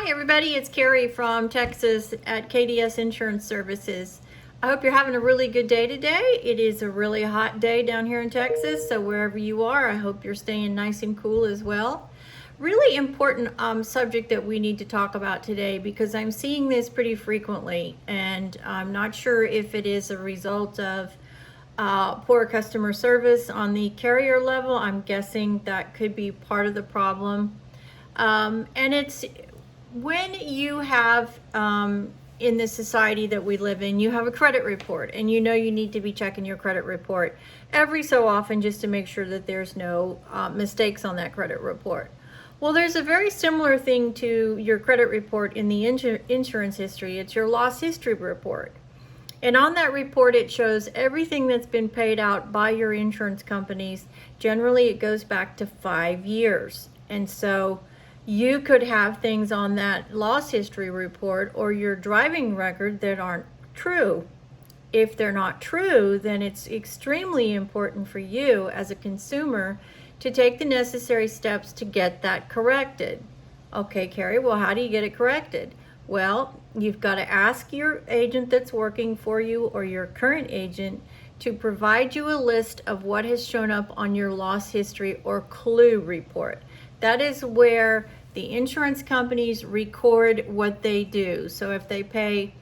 Hi everybody, it's Carrie from Texas at KDS Insurance Services. I hope you're having a really good day today. It is a really hot day down here in Texas, so wherever you are, I hope you're staying nice and cool as well. Really important subject that we need to talk about today because I'm seeing this pretty frequently, and I'm not sure if it is a result of poor customer service on the carrier level. I'm guessing that could be part of the problem. And it's when you have, in the society that we live in, you have a credit report, and you know you need to be checking your credit report every so often just to make sure that there's no mistakes on that credit report. Well, there's a very similar thing to your credit report in the insurance history. It's your loss history report. And on that report, it shows everything that's been paid out by your insurance companies. Generally, it goes back to 5 years. And so you could have things on that loss history report or your driving record that aren't true. If they're not true, then it's extremely important for you as a consumer to take the necessary steps to get that corrected. Okay, Carrie, well, how do you get it corrected? Well, you've got to ask your agent that's working for you or your current agent to provide you a list of what has shown up on your loss history or clue report. That is where the insurance companies record what they do. So if they pay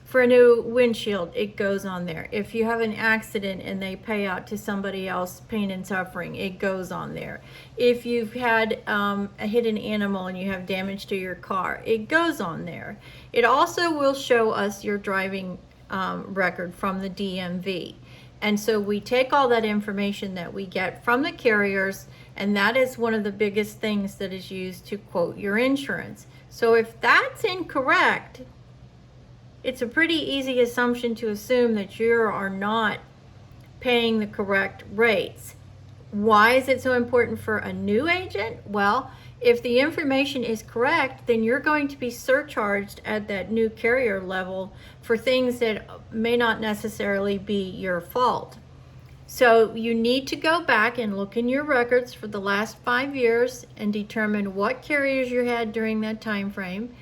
for a new windshield, it goes on there. If you have an accident and they pay out to somebody else, pain and suffering, it goes on there. If you've had a hidden animal and you have damage to your car, it goes on there. It also will show us your driving record from the DMV. And so we take all that information that we get from the carriers, and that is one of the biggest things that is used to quote your insurance. So if that's incorrect, it's a pretty easy assumption to assume that you are not paying the correct rates. Why is it so important for a new agent? Well, if the information is correct, then you're going to be surcharged at that new carrier level for things that may not necessarily be your fault. So you need to go back and look in your records for the last 5 years and determine what carriers you had during that time frame.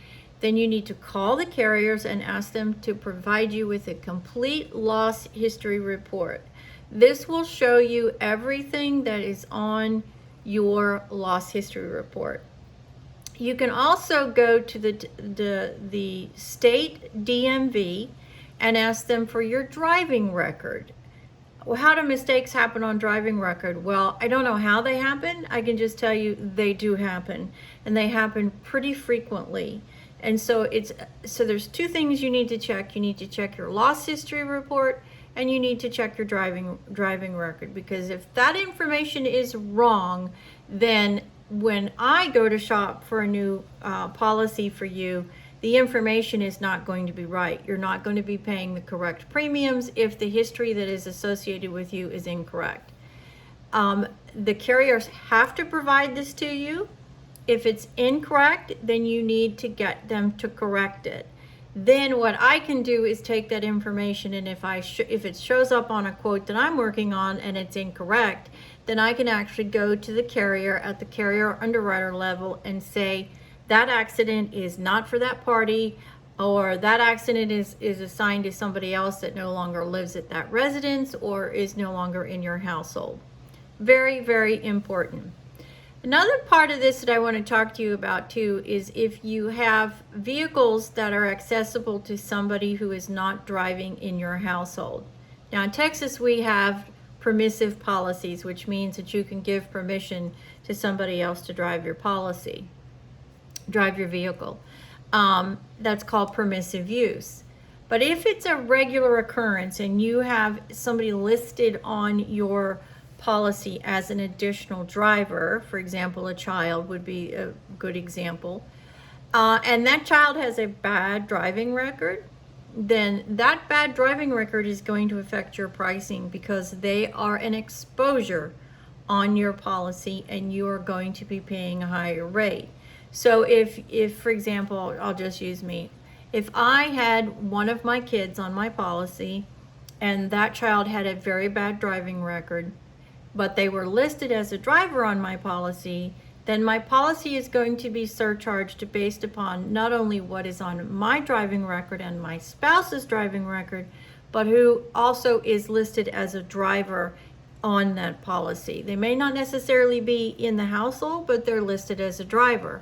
Then you need to call the carriers and ask them to provide you with a complete loss history report. This will show you everything that is on your loss history report. You can also go to the state DMV and ask them for your driving record. Well, how do mistakes happen on driving record? Well, I don't know how they happen. I can just tell you they do happen, and they happen pretty frequently. And so there's two things you need to check. You need to check your loss history report, and you need to check your driving record, because if that information is wrong, then when I go to shop for a new policy for you, the information is not going to be right. You're not going to be paying the correct premiums if the history that is associated with you is incorrect. The carriers have to provide this to you. If it's incorrect, then you need to get them to correct it. Then what I can do is take that information, and if it shows up on a quote that I'm working on and it's incorrect, then I can actually go to the carrier at the carrier underwriter level and say that accident is not for that party, or that accident is assigned to somebody else that no longer lives at that residence or is no longer in your household. Very, very important. Another part of this that I want to talk to you about too is if you have vehicles that are accessible to somebody who is not driving in your household. Now in Texas we have permissive policies, which means that you can give permission to somebody else to drive your vehicle. That's called permissive use. But if it's a regular occurrence and you have somebody listed on your policy as an additional driver, for example, a child would be a good example, and that child has a bad driving record, then that bad driving record is going to affect your pricing because they are an exposure on your policy and you are going to be paying a higher rate. So if for example, I'll just use me. If I had one of my kids on my policy and that child had a very bad driving record, but they were listed as a driver on my policy, then my policy is going to be surcharged based upon not only what is on my driving record and my spouse's driving record, but who also is listed as a driver on that policy. They may not necessarily be in the household, but they're listed as a driver.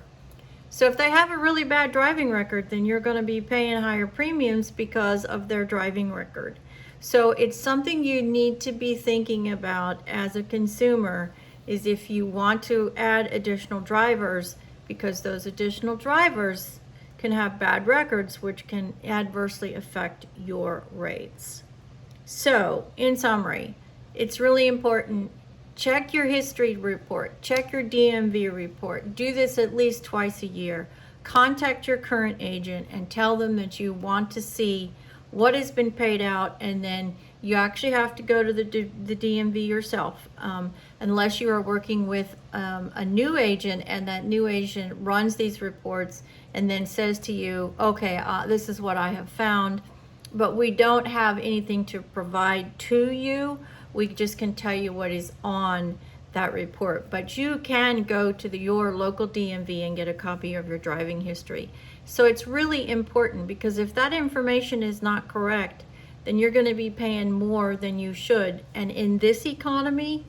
So if they have a really bad driving record, then you're going to be paying higher premiums because of their driving record. So it's something you need to be thinking about as a consumer, is if you want to add additional drivers, because those additional drivers can have bad records, which can adversely affect your rates. So in summary, it's really important. Check your history report, check your DMV report. Do this at least twice a year. Contact your current agent and tell them that you want to see what has been paid out, and then you actually have to go to the DMV yourself, unless you are working with a new agent, and that new agent runs these reports and then says to you, okay, this is what I have found, but we don't have anything to provide to you. We just can tell you what is on that report. But you can go to your local DMV and get a copy of your driving history. So it's really important, because if that information is not correct, then you're going to be paying more than you should. And in this economy,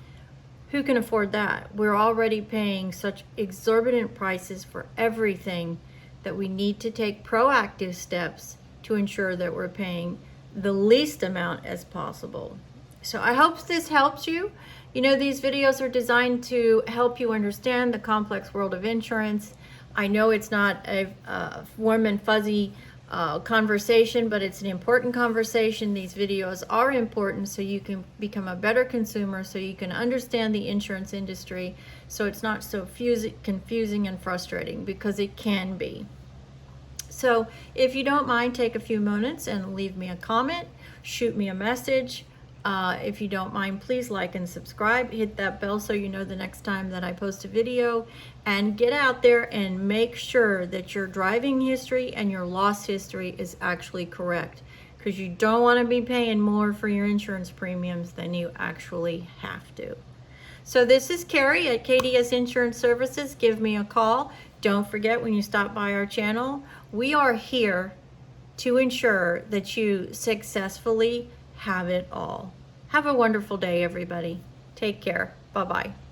who can afford that? We're already paying such exorbitant prices for everything that we need to take proactive steps to ensure that we're paying the least amount as possible. So I hope this helps you. You know, these videos are designed to help you understand the complex world of insurance. I know it's not a warm and fuzzy conversation, but it's an important conversation. These videos are important so you can become a better consumer, so you can understand the insurance industry, so it's not so confusing and frustrating, because it can be. So if you don't mind, take a few moments and leave me a comment, shoot me a message. If you don't mind, please like and subscribe. Hit that bell so you know the next time that I post a video. And get out there and make sure that your driving history and your loss history is actually correct, because you don't want to be paying more for your insurance premiums than you actually have to. So this is Carrie at KDS Insurance Services. Give me a call. Don't forget, when you stop by our channel, we are here to ensure that you successfully have it all. Have a wonderful day, everybody. Take care. Bye-bye.